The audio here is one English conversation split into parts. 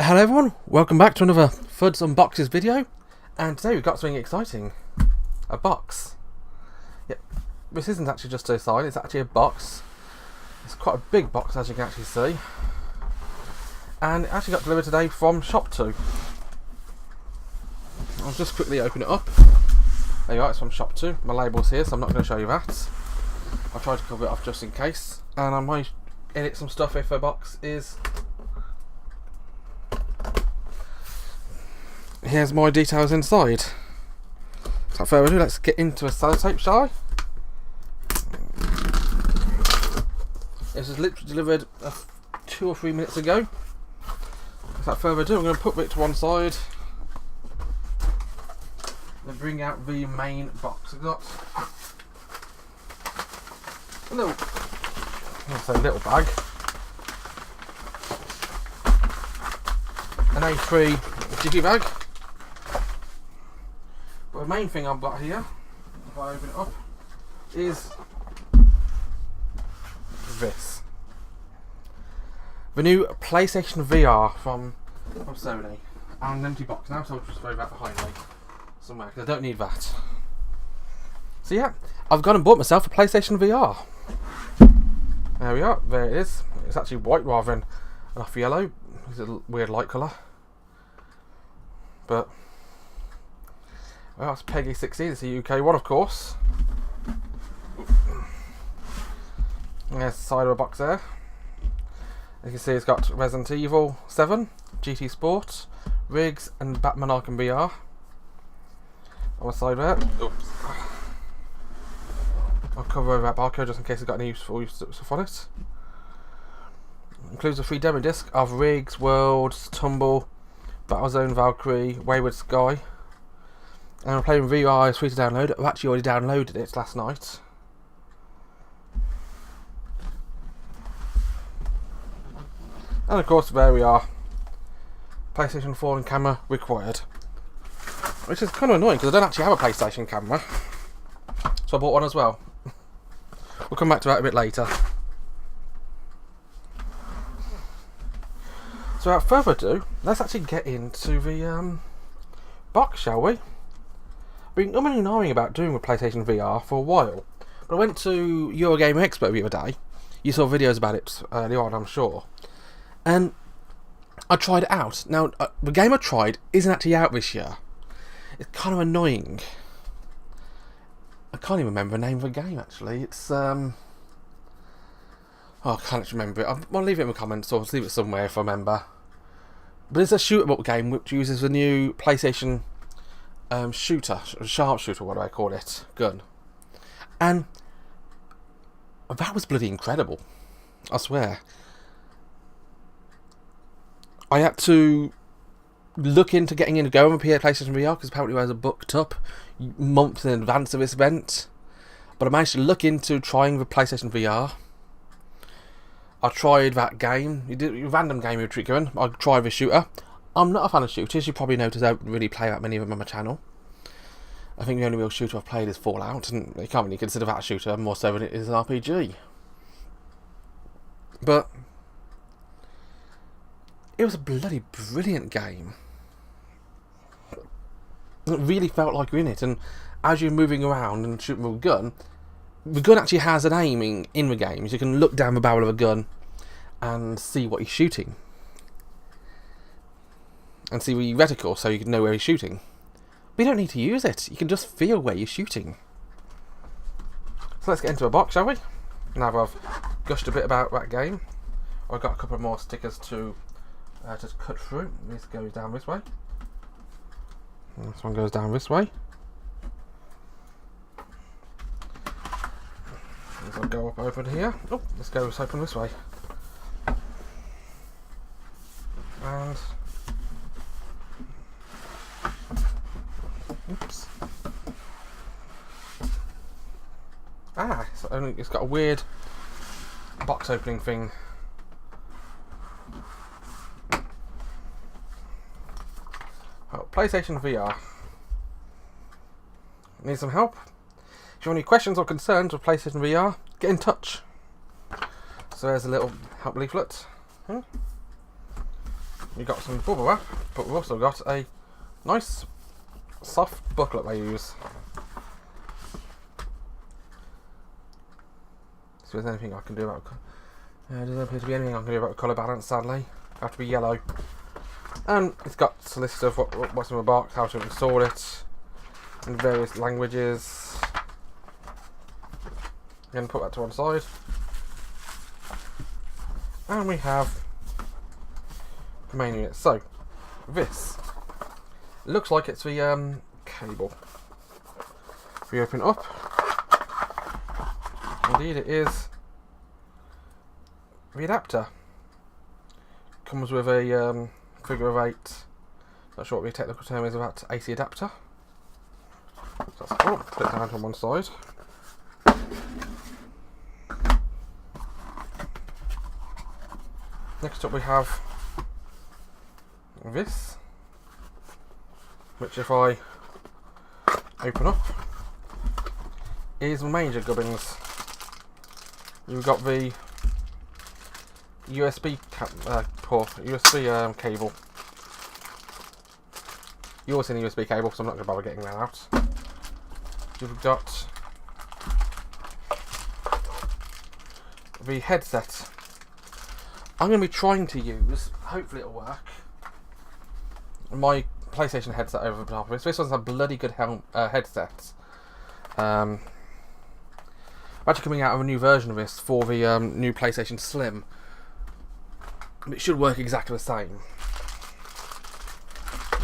Hello everyone, welcome back to another Fudce Unboxes video, and today we've got something exciting. A box. Yep, this isn't actually just a sign, it's actually a box. It's quite a big box, as you can actually see, and it actually got delivered today from Shop2. I'll just quickly open it up. There you are, it's from Shop2. My label's here, so I'm not going to show you that. I'll try to cover it off just in case, and I might edit some stuff if a box is... Here's my details inside. Without further ado, let's get into a sellotape, shall I? This was literally delivered 2 or 3 minutes ago. Without further ado, I'm going to put it to one side and bring out the main box. I've got a little bag, an A3 jiggy bag. But the main thing I've got here, if I open it up, is this. The new PlayStation VR from Sony. And an empty box now, so I'll just throw that behind me somewhere, because I don't need that. So yeah, I've gone and bought myself a PlayStation VR. There we are, there it is. It's actually white rather than an off yellow. It's a weird light colour. But well, it's Peggy 16, it's a UK one, of course. There's the side of the box there. As you can see, it's got Resident Evil 7, GT Sport, Rigs, and Batman Arkham VR on the side there. Oops. I'll cover over that barcode just in case it's got any useful stuff on it. Includes a free demo disc of Rigs, Worlds, Tumble, Battlezone, Valkyrie, Wayward Sky. And I'm playing VR, it's free to download. I've actually already downloaded it last night. And of course, there we are. PlayStation 4 and camera required. Which is kind of annoying because I don't actually have a PlayStation camera. So I bought one as well. We'll come back to that a bit later. So without further ado, let's actually get into the box, shall we? I've been umming and ahhing about doing with PlayStation VR for a while. But I went to Eurogamer Expo the other day. You saw videos about it earlier on, I'm sure. And I tried it out. Now, the game I tried isn't actually out this year. It's kind of annoying. I can't even remember the name of the game, actually. It's, oh, I can't remember it. I'll leave it in the comments, or I'll leave it somewhere if I remember. But it's a shoot-em-up game which uses the new PlayStation sharpshooter, what do I call it? Gun. And that was bloody incredible. I swear. I had to look into getting in to go on PlayStation VR because apparently I was booked up months in advance of this event. But I managed to look into trying the PlayStation VR. I tried that game. You did a random game you were triggering. I tried the shooter. I'm not a fan of shooters. You probably noticed I don't really play that many of them on my channel. I think the only real shooter I've played is Fallout, and you can't really consider that a shooter more so than it is an RPG. But it was a bloody brilliant game. It really felt like you're in it, and as you're moving around and shooting with a gun, the gun actually has an aiming in the game, so you can look down the barrel of a gun and see what he's shooting. And see the reticle so you can know where he's shooting. But you don't need to use it, you can just feel where you're shooting. So let's get into a box, shall we? Now that I've gushed a bit about that game, I've got a couple more stickers to just cut through. This goes down this way. And this one goes down this way. This will go up over here. Oh, let's go open this way. And oops. It's got a weird box opening thing. Oh, PlayStation VR. Need some help? If you have any questions or concerns with PlayStation VR, get in touch. So there's a little help leaflet. You We've got some bubble wrap, but we've also got a nice soft booklet they use. So is there anything I can do about there doesn't appear to be anything I can do about the colour balance, sadly. Have to be yellow. And it's got a list of what's in the box, how to install it in various languages. Again, put that to one side. And we have the main unit. So this looks like it's the cable. If we open it up, indeed it is the adapter. Comes with a figure of 8. Not sure what the technical term is about AC adapter. So that's cool. Put it down to one side. Next up we have this, which if I open up is major gubbins. You've got the USB port, USB cable. You also need a USB cable, so I'm not going to bother getting that out. You've got the headset. I'm going to be trying to use, hopefully it'll work, my PlayStation headset over the top of this. This one's a bloody good headset. I'm actually coming out of a new version of this for the new PlayStation Slim. It should work exactly the same.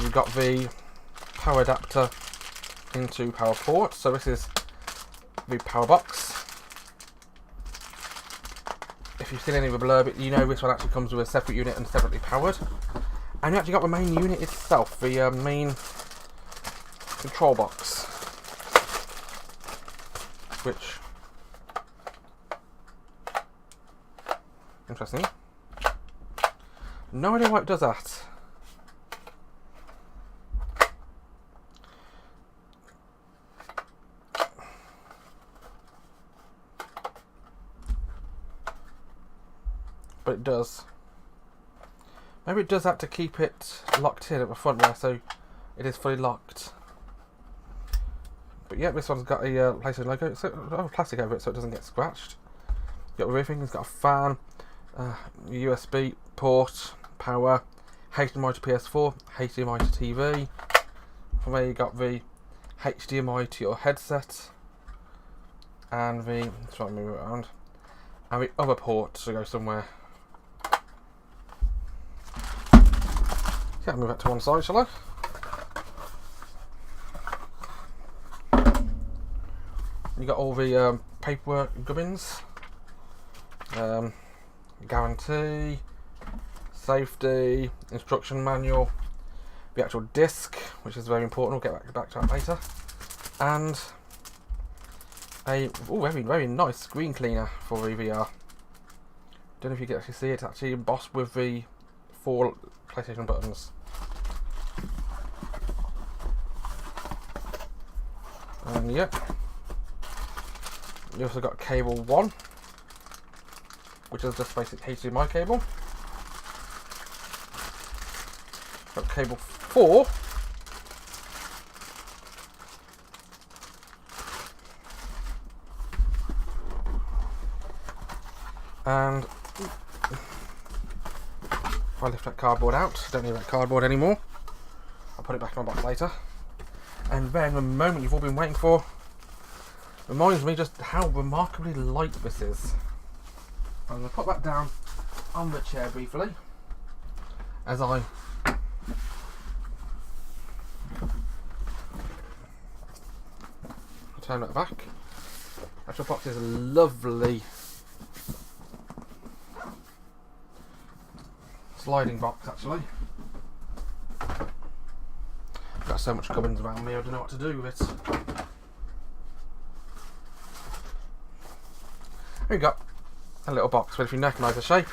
You've got the power adapter into power port, so this is the power box. If you've seen any of the blurb, you know this one actually comes with a separate unit and separately powered. And you actually got the main unit itself, the main control box, which, interesting. No idea why it does that. But it does. Maybe it does that to keep it locked in at the front there, so it is fully locked. But yeah, this one's got a PlayStation logo, so plastic over it so it doesn't get scratched. Got everything. It's got a fan, USB port, power, HDMI to PS4, HDMI to TV. From there you got the HDMI to your headset, and the, try to move it around, and the other port to go somewhere. Yeah, move that to one side, shall I? You got all the paperwork gubbins, guarantee, safety, instruction manual, the actual disc, which is very important. We'll get back to that later, and a very nice screen cleaner for the VR. Don't know if you can actually see it. It's actually embossed with the 4 PlayStation buttons. And yeah, you also got cable 1, which is just basic HDMI cable. Got cable 4, and if I lift that cardboard out, don't need that cardboard anymore. I'll put it back in my box later. And then the moment you've all been waiting for reminds me just how remarkably light this is. I'm going to put that down on the chair briefly as I turn that back. Actual box is a lovely sliding box actually. Got so much gubbins around me, I don't know what to do with it. Here we got a little box, but if you recognise the shape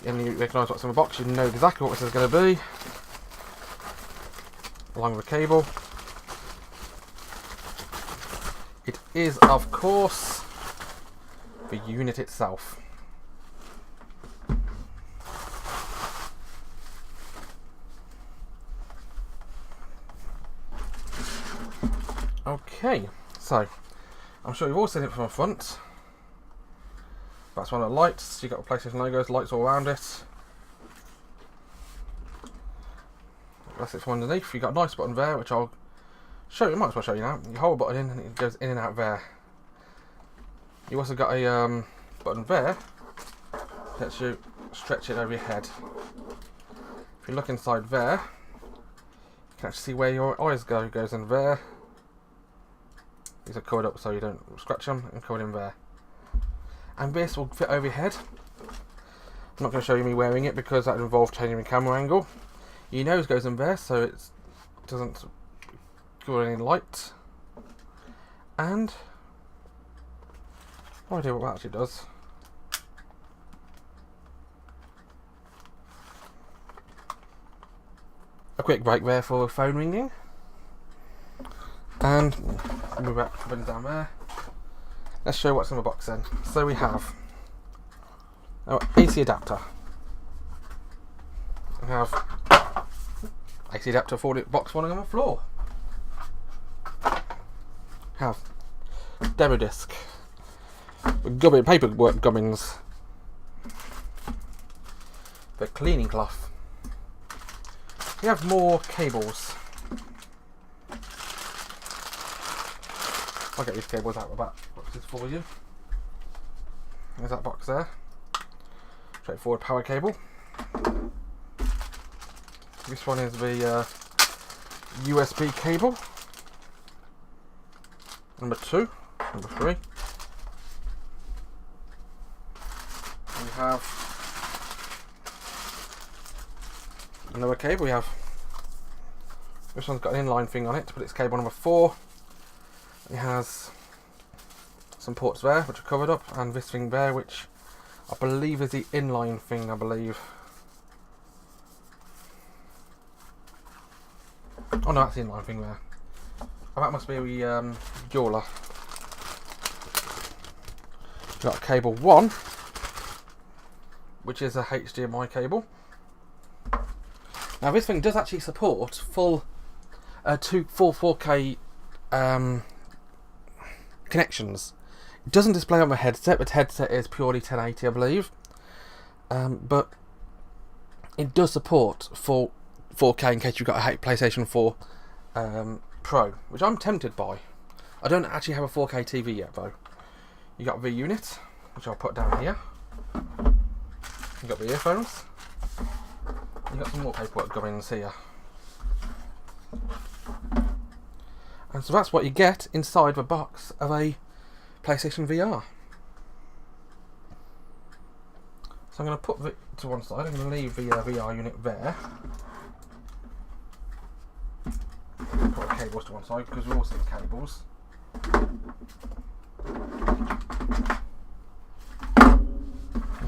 and you recognise what's in the box, you know exactly what this is going to be. Along with the cable. It is, of course, the unit itself. Okay, so I'm sure you've all seen it from the front. That's one of the lights. You've got the PlayStation logos, lights all around it. That's it from underneath. You've got a nice button there, which I'll show you. Might as well show you now. You hold the button in and it goes in and out there. You also got a button there. Lets you stretch it over your head. If you look inside there, you can actually see where your eyes go. It goes in there. These are covered up so you don't scratch them, and covered in there. And this will fit over your head. I'm not going to show you me wearing it because that would involve changing the camera angle. Your nose goes in there so it doesn't go any light. And no idea what that actually does. A quick break there for phone ringing. And move back the buttons down there. Let's show you what's in the box then. So we have our AC adapter. We have AC adapter for the box falling on the floor. Have demo disc, gummy paperwork gummins, the cleaning cloth. We have more cables. I'll get these cables out of the back boxes for you. There's that box there. Straightforward power cable. This one is the USB cable. Number 2, number 3. We have another cable. We have this one's got an inline thing on it, but it's cable number 4. It has some ports there which are covered up, and this thing there which I believe is the inline thing, I believe. Oh no, that's the inline thing there. Oh, that must be the jeweler. We've got cable 1, which is a HDMI cable. Now this thing does actually support full 4K connections. It doesn't display on the headset, but the headset is purely 1080, I believe. But it does support full 4K in case you've got a PlayStation 4 Pro, which I'm tempted by. I don't actually have a 4K TV yet though. You got the unit, which I'll put down here. You got the earphones. You got some more paperwork gummins here. And so that's what you get inside the box of a PlayStation VR. So I'm going to put it to one side. I'm going to leave the VR unit there. Put the cables to one side because we're all seeing cables.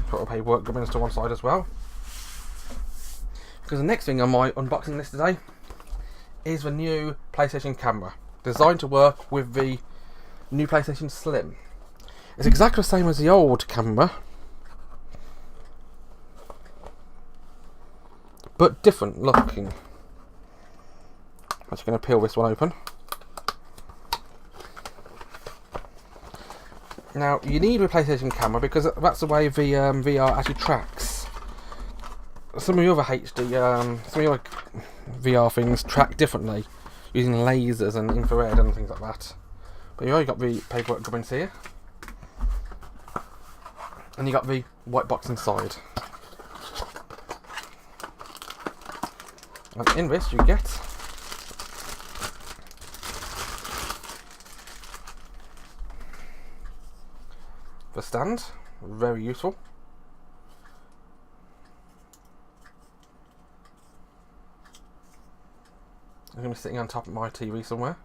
Put the paperwork gummins to one side as well. Because the next thing on my unboxing list today is the new PlayStation camera, designed to work with the new PlayStation Slim. It's exactly the same as the old camera, but different looking. I'm just going to peel this one open. Now you need a PlayStation camera because that's the way the VR actually tracks. Some of the other some of the other VR things track differently, using lasers and infrared and things like that. But you already got the paperwork gummins here, and you got the white box inside. And in this you get the stand, very useful. I'm going to be sitting on top of my TV somewhere.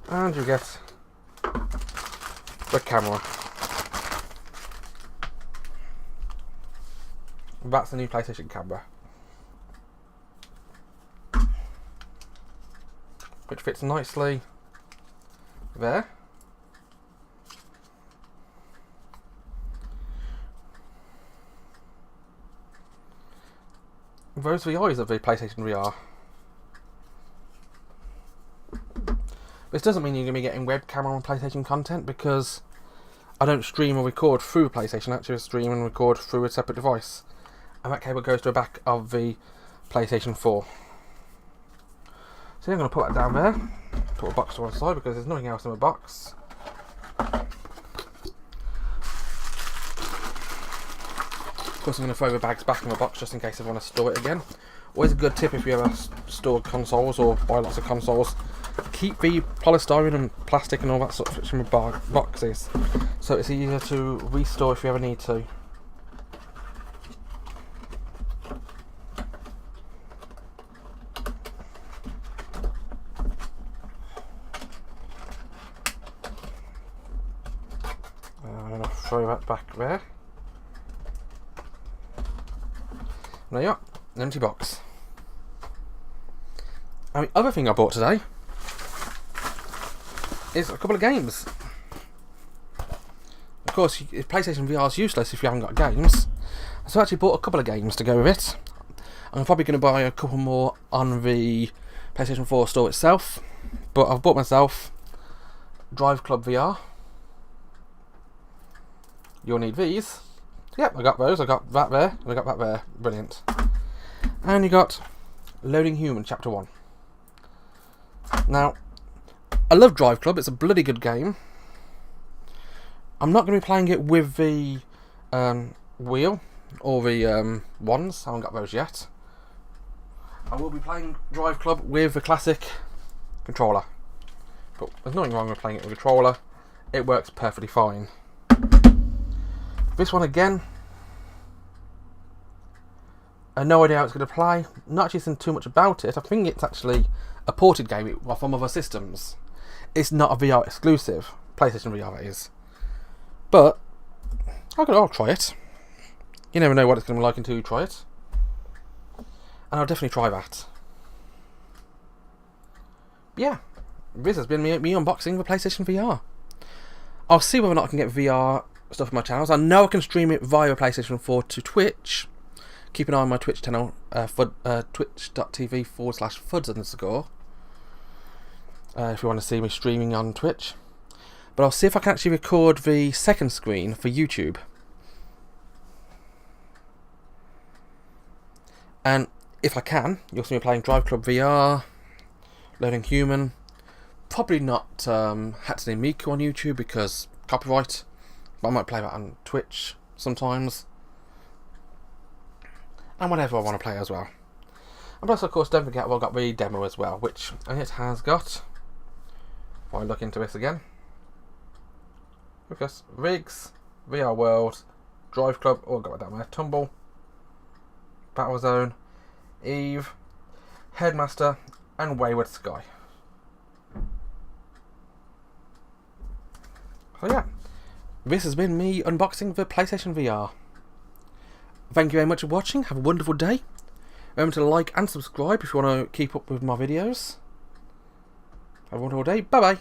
And you get the camera. That's the new PlayStation camera, which fits nicely there. Those are the eyes of the PlayStation VR. This doesn't mean you're going to be getting webcam on PlayStation content, because I don't stream or record through PlayStation. Actually, I stream and record through a separate device, and that cable goes to the back of the PlayStation 4. So I'm going to put that down there, put a box to one side because there's nothing else in the box. Of course, I'm going to throw the bags back in the box just in case I want to store it again. Always a good tip if you ever store consoles or buy lots of consoles, keep the polystyrene and plastic and all that sort of shit in the boxes, so it's easier to restore if you ever need to. I'm going to throw that back there. There you are, an empty box. And the other thing I bought today is a couple of games. Of course, PlayStation VR is useless if you haven't got games, so I actually bought a couple of games to go with it. I'm probably going to buy a couple more on the PlayStation 4 store itself, but I've bought myself Drive Club VR. You'll need these. Yep, I got those. I got that there, and I got that there. Brilliant. And you got Loading Human Chapter 1. Now, I love Drive Club. It's a bloody good game. I'm not going to be playing it with the wheel or the wands. I haven't got those yet. I will be playing Drive Club with the classic controller. But there's nothing wrong with playing it with a controller. It works perfectly fine. This one again, I have no idea how it's going to play. Not actually seen too much about it. I think it's actually a ported game from other systems. It's not a VR exclusive. PlayStation VR that is. But I'll try it. You never know what it's going to be like until you try it. And I'll definitely try that. Yeah, this has been me unboxing the PlayStation VR. I'll see whether or not I can get VR stuff on my channels. I know I can stream it via PlayStation 4 to Twitch. Keep an eye on my Twitch channel, twitch.tv/Fudce_. If you want to see me streaming on Twitch. But I'll see if I can actually record the second screen for YouTube. And if I can, you'll see me playing Drive Club VR, Loading Human. Probably not Hatsune Miku on YouTube because copyright. But I might play that on Twitch sometimes. And whatever I want to play as well. And plus, of course, don't forget I've got the demo as well, which it has got. If I look into this again. Focus, Rigs, VR World, Drive Club, oh, I've got that down there, Tumble, Battlezone, Eve, Headmaster, and Wayward Sky. So yeah, this has been me unboxing the PlayStation VR. Thank you very much for watching, have a wonderful day. Remember to like and subscribe if you want to keep up with my videos. Have a wonderful day, bye bye.